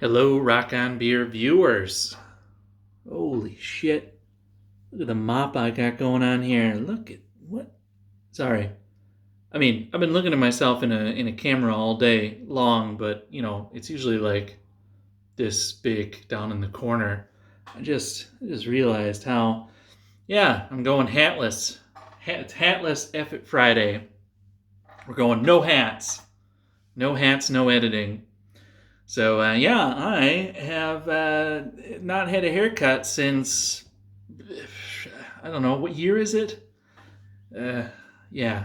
Hello, Rock On Beer viewers. Holy shit. Look at the mop I got going on here. Look at what? Sorry. I mean, I've been looking at myself in a camera all day long, but it's usually like this big down in the corner. I just realized how I'm going hatless. It's hatless F it Friday. We're going no hats. No hats, no editing. So I have not had a haircut since I don't know what year is it. Uh,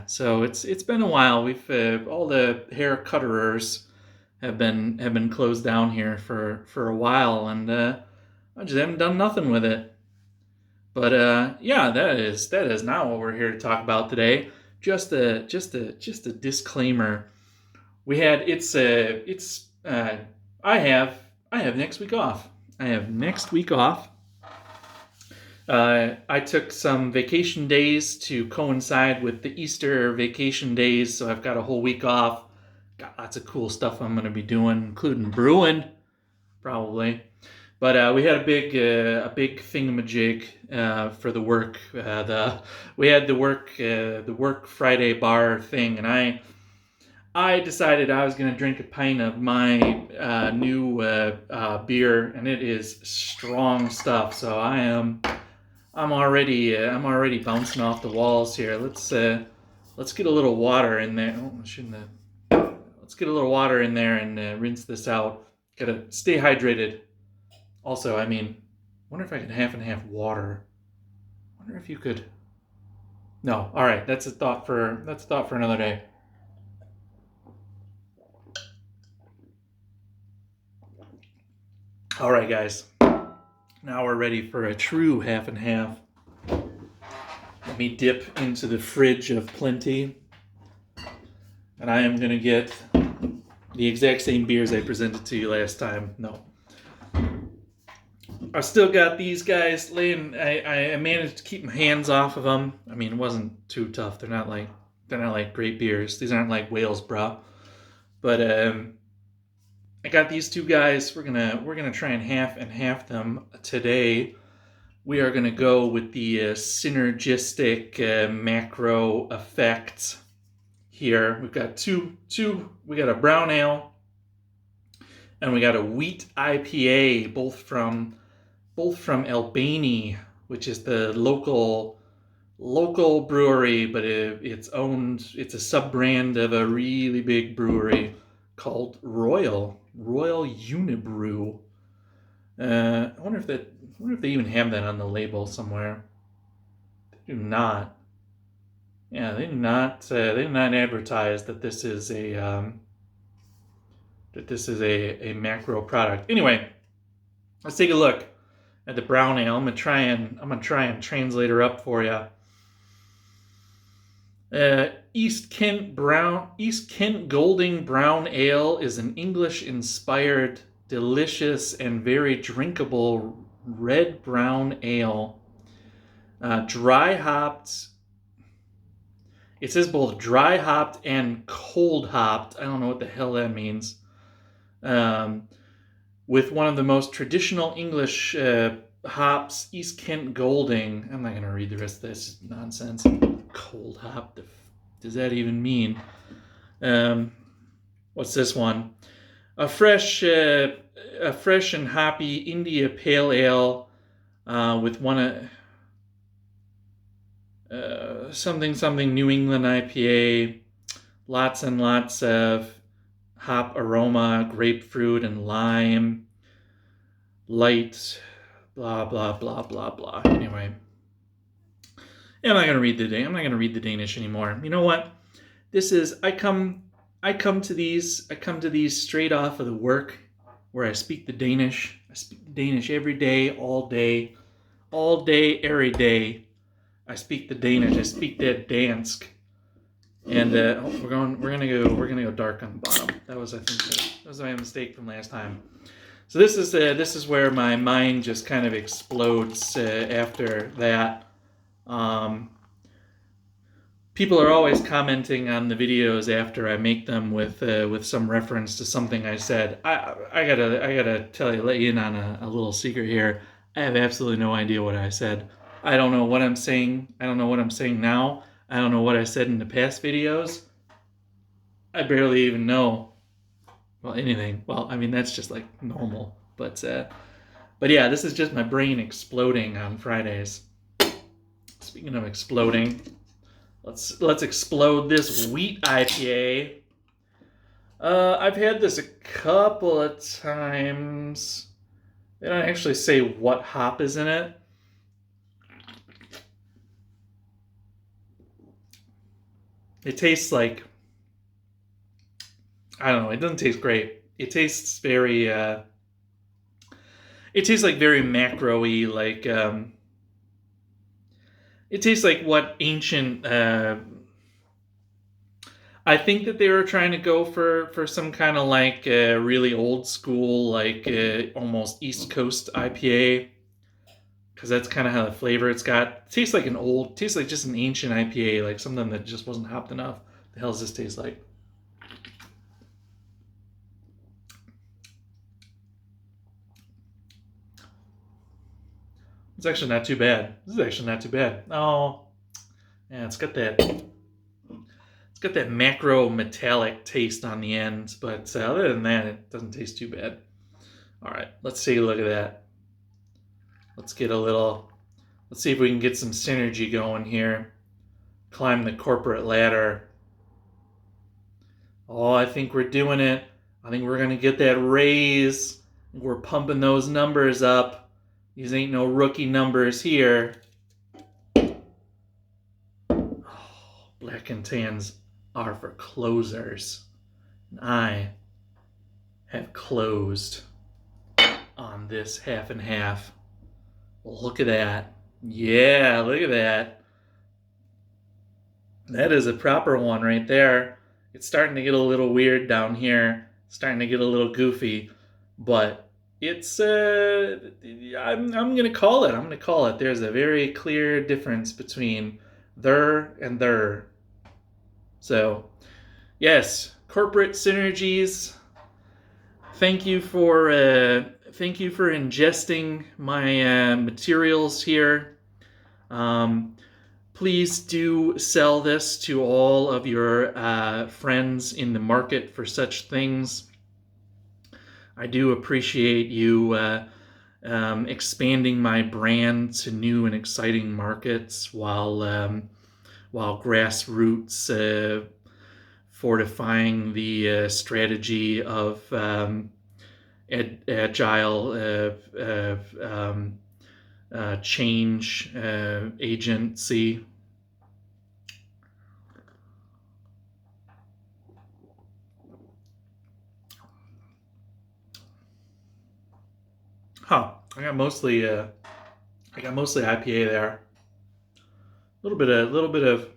so it's been a while. We've all the hair cutterers have been closed down here for a while, and I just haven't done nothing with it. But that is not what we're here to talk about today. Just a disclaimer. We had it's I have I have next week off. I have next week off. I took some vacation days to coincide with the Easter vacation days, so I've got a whole week off. Got lots of cool stuff I'm going to be doing, including brewing, probably. But we had a big thingamajig for the work. We had the work Friday bar thing, and I decided I was going to drink a pint of my new beer, and it is strong stuff. So I'm already bouncing off the walls here. Let's get a little water in there. Oh, I shouldn't have. Let's get a little water in there and rinse this out. Gotta stay hydrated. Also, I mean, wonder if I could half and half water. Wonder if you could. No. All right. That's a thought for another day. All right, guys. Now we're ready for a true half and half. Let me dip into the fridge of plenty, and I am gonna get the exact same beers I presented to you last time. No, I still got these guys laying. I managed to keep my hands off of them. I mean, it wasn't too tough. They're not like great beers. These aren't like Wales, bro. But I got these two guys. We're gonna try and half them today. We are gonna go with the synergistic macro effect here. We've got two. We got a brown ale and we got a wheat IPA, both from Albany, which is the local brewery, but it's a sub brand of a really big brewery called Royal Unibrew. I wonder if they even have that on the label somewhere. They do not. Yeah, they do not. They do not advertise that this is a macro product. Anyway, let's take a look at the brown ale. I'm gonna try and translate her up for you. East Kent Golding Brown Ale is an English-inspired, delicious, and very drinkable red brown ale. Dry hopped. It says both dry hopped and cold hopped. I don't know what the hell that means. With one of the most traditional English hops, East Kent Golding. I'm not going to read the rest of this nonsense. Cold hop. Does that even mean? What's this one? A fresh and hoppy India Pale Ale with one something New England IPA. Lots and lots of hop aroma, grapefruit and lime. Light, blah blah blah blah blah. Anyway, I'm not gonna read the Danish anymore. You know what? This is I come to these straight off of the work where I speak the Danish. I speak the Danish every day, all day, every day. I speak the Danish. I speak that Dansk. And we're gonna go dark on the bottom. That was my mistake from last time. So this is where my mind just kind of explodes after that. people are always commenting on the videos after I make them with some reference to something I said. I gotta tell you, let you in on a little secret here. I have absolutely no idea what I said. I don't know what I'm saying. I don't know what I'm saying now. I don't know what I said in the past videos. I barely even know, well, anything. Well, I mean, that's just like normal. But yeah, this is just my brain exploding on Fridays. Speaking of exploding, let's explode this wheat IPA. I've had this a couple of times. They don't actually say what hop is in it. It tastes like, I don't know, it doesn't taste great. It tastes very, it tastes like very macro-y, like, it tastes like what ancient, I think that they were trying to go for some kind of like really old school, like almost East Coast IPA, because that's kind of how the flavor it's got. It tastes like tastes like just an ancient IPA, like something that just wasn't hopped enough. The hell does this taste like? It's actually not too bad. This is actually not too bad. Oh, yeah, it's got that macro metallic taste on the end, but other than that, it doesn't taste too bad. All right, let's take a look at that. Let's see if we can get some synergy going here. Climb the corporate ladder. Oh, I think we're doing it. I think we're going to get that raise. We're pumping those numbers up. These ain't no rookie numbers here. Oh, Black and Tans are for closers. And I have closed on this half and half. Look at that. Yeah, look at that. That is a proper one right there. It's starting to get a little weird down here. Starting to get a little goofy. But it's, I'm going to call it. I'm going to call it. There's a very clear difference between there and there. So, yes, corporate synergies. Thank you for ingesting my materials here. Please do sell this to all of your friends in the market for such things. I do appreciate you expanding my brand to new and exciting markets while grassroots fortifying the strategy of agile change agency. Huh. I got mostly IPA there. A little bit of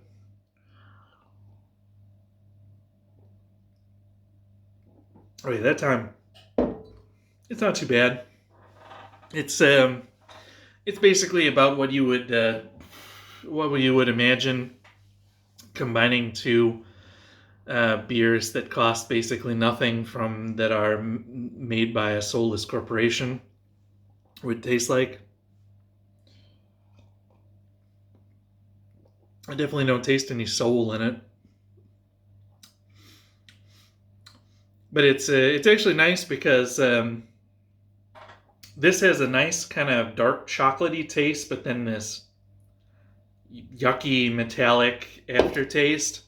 oh yeah, that time it's not too bad. It's basically about what you would imagine combining two beers that cost basically nothing that are made by a soulless corporation would taste like. I definitely don't taste any soul in it. But it's actually nice because this has a nice kind of dark chocolatey taste, but then this yucky metallic aftertaste.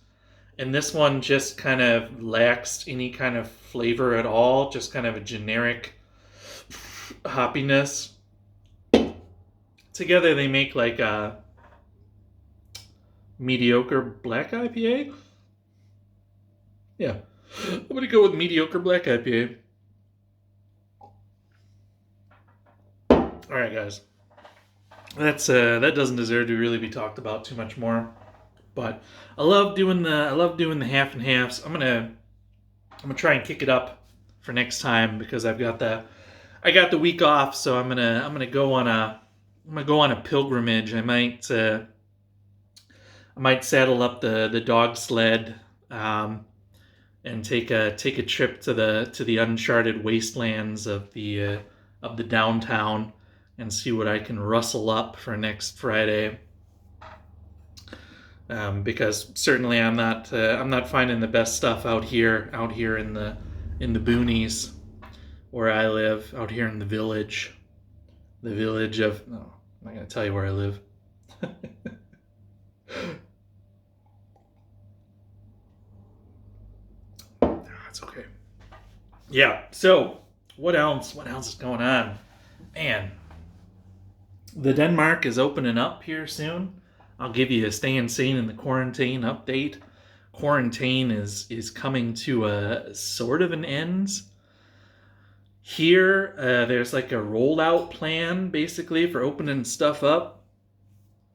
And this one just kind of lacks any kind of flavor at all, just kind of a generic hoppiness. Together they make like a mediocre black IPA. Yeah, I'm gonna go with mediocre black IPA. All right, guys. That doesn't deserve to really be talked about too much more. But I love doing the half and halves. I'm gonna try and kick it up for next time because I got the week off, so I'm gonna go on a pilgrimage. I might I might saddle up the dog sled and take a trip to the uncharted wastelands of the downtown and see what I can rustle up for next Friday. Because certainly I'm not finding the best stuff out here in the boonies where I live, out here in the village of, no, I'm not gonna tell you where I live. That's okay. Yeah. So what else? What else is going on? Man, the Denmark is opening up here soon. I'll give you a staying sane in the quarantine update. Quarantine is coming to a sort of an end. Here, there's like a rollout plan basically for opening stuff up,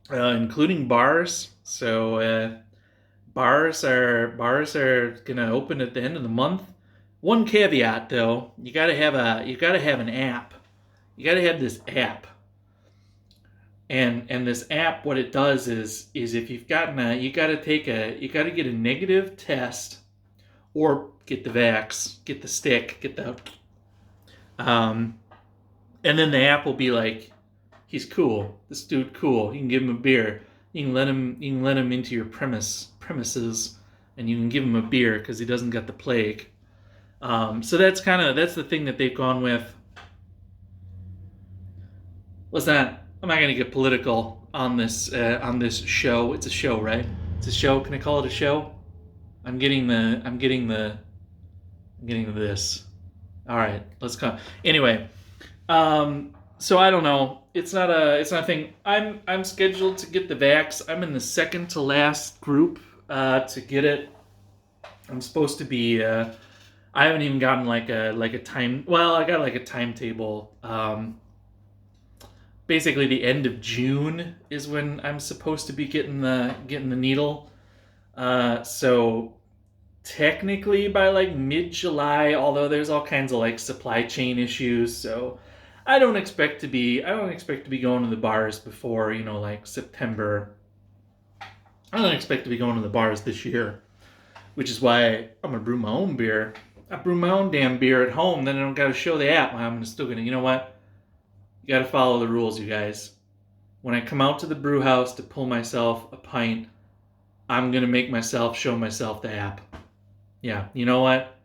including bars. So bars are gonna open at the end of the month. One caveat though, you gotta have an app. You gotta have this app. And this app, what it does is if you've gotten you gotta get a negative test, or get the vax, get the stick, get the and then the app will be like, he's cool. This dude cool. You can give him a beer. You can let him into your premises, and you can give him a beer because he doesn't get the plague. So that's the thing that they've gone with. I'm not gonna get political on this show. It's a show, right? It's a show. Can I call it a show? I'm getting this. All right, let's go. Anyway, so I don't know. It's not a thing. I'm scheduled to get the vax. I'm in the second to last group to get it. I'm supposed to be. I haven't even gotten like a time. Well, I got like a timetable. Basically, the end of June is when I'm supposed to be getting the needle. So technically by like mid-July, although there's all kinds of like supply chain issues, so I don't expect to be going to the bars before, like September. I don't expect to be going to the bars this year, which is why I'm gonna brew my own beer. I brew my own damn beer at home, then I don't gotta show the app. I'm still gonna, you know what? You gotta follow the rules, you guys. When I come out to the brew house to pull myself a pint, I'm gonna make myself show myself the app. Yeah, you know what?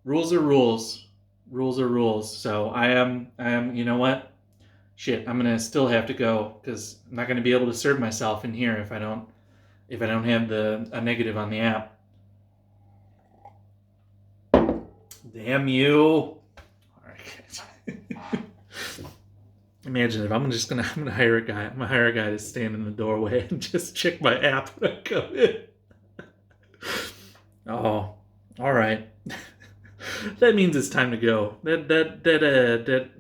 Rules are rules. Rules are rules. So I am, you know what? Shit, I'm gonna still have to go because I'm not gonna be able to serve myself in here if I don't have a negative on the app. Damn you! All right. Imagine if I'm gonna hire a guy. I'm gonna hire a guy to stand in the doorway and just check my app when I come in. Oh, all right. That means it's time to go. That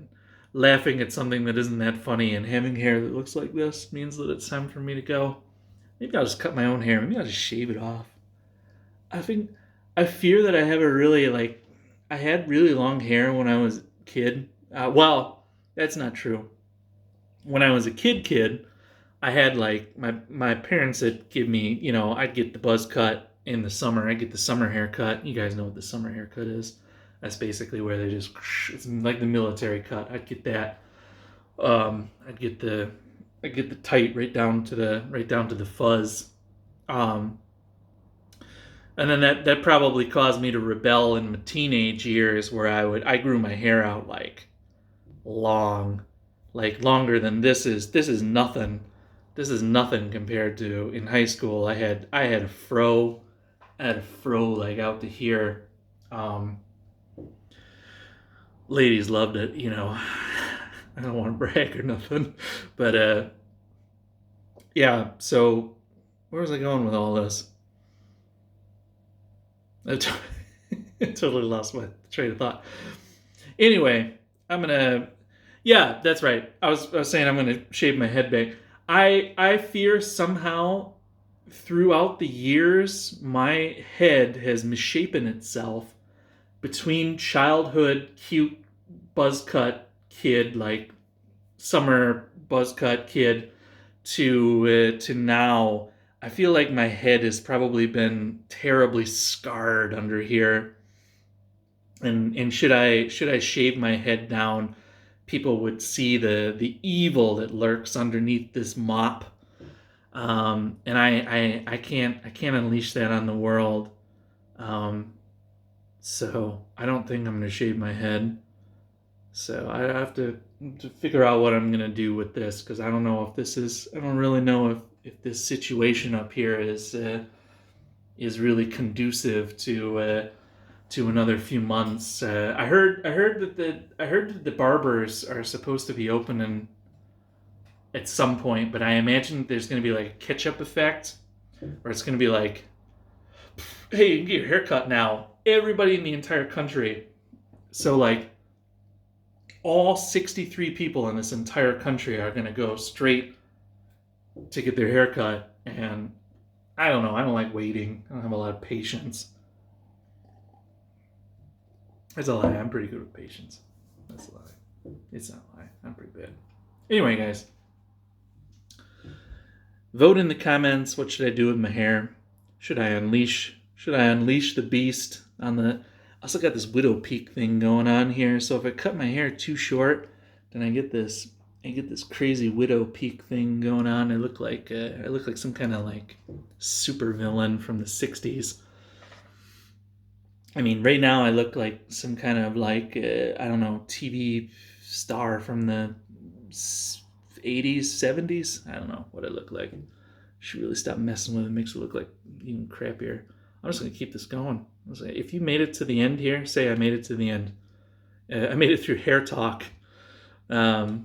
laughing at something that isn't that funny and having hair that looks like this means that it's time for me to go. Maybe I'll just cut my own hair. Maybe I'll just shave it off. I fear that I have I had really long hair when I was a kid. Well, that's not true. When I was a kid, I had like my parents would give me, I'd get the buzz cut in the summer. I'd get the summer haircut. You guys know what the summer haircut is. That's basically where they just, it's like the military cut. I'd get that. I'd get the tight right down to the fuzz. And then that probably caused me to rebel in my teenage years where I grew my hair out like long, like longer than this is. This is nothing. This is nothing compared to in high school. I had a fro. Like out to here. Ladies loved it, I don't want to brag or nothing, but yeah. So where was I going with all this? I totally lost my train of thought. Anyway, yeah, that's right. I was saying I'm gonna shave my head back. I fear somehow throughout the years my head has misshapen itself between childhood cute buzz cut kid, like summer buzz cut kid, to now I feel like my head has probably been terribly scarred under here. And should I shave my head down, people would see the evil that lurks underneath this mop. And I can't unleash that on the world. Um, so I don't think I'm gonna shave my head. So I have to figure out what I'm gonna do with this, because I don't know if this is I don't really know if this situation up here is really conducive to another few months. I heard that the barbers are supposed to be opening at some point, but I imagine there's going to be like a catch-up effect, where it's going to be like, hey, you can get your hair cut now, everybody in the entire country. So like all 63 people in this entire country are going to go straight to get their hair cut. And I don't know, I don't like waiting. I don't have a lot of patience. That's a lie. I'm pretty good with patience. That's a lie. It's not a lie. I'm pretty bad. Anyway, guys, vote in the comments. What should I do with my hair? Should I unleash the beast on the... I also got this widow peak thing going on here. So if I cut my hair too short, then I get this crazy widow peak thing going on. I look like some kind of like super villain from the 60s. I mean, right now I look like some kind of like, I don't know, TV star from the 80s, 70s. I don't know what I look like. Should really stop messing with it. It makes it look like even crappier. I'm just going to keep this going. If you made it to the end here, say I made it to the end. I made it through hair talk. All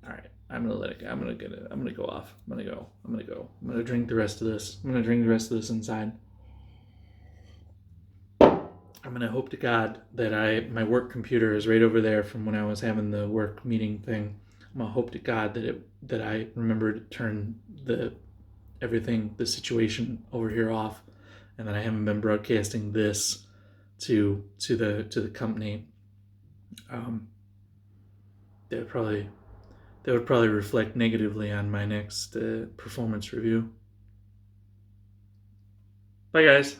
right, I'm going to let it go. I'm going to go off. I'm going to drink the rest of this. I'm going to drink the rest of this inside. I'm gonna hope to God that my work computer is right over there from when I was having the work meeting thing. I'm gonna hope to God that I remember to turn the situation over here off, and that I haven't been broadcasting this to the company. That would probably reflect negatively on my next performance review. Bye, guys.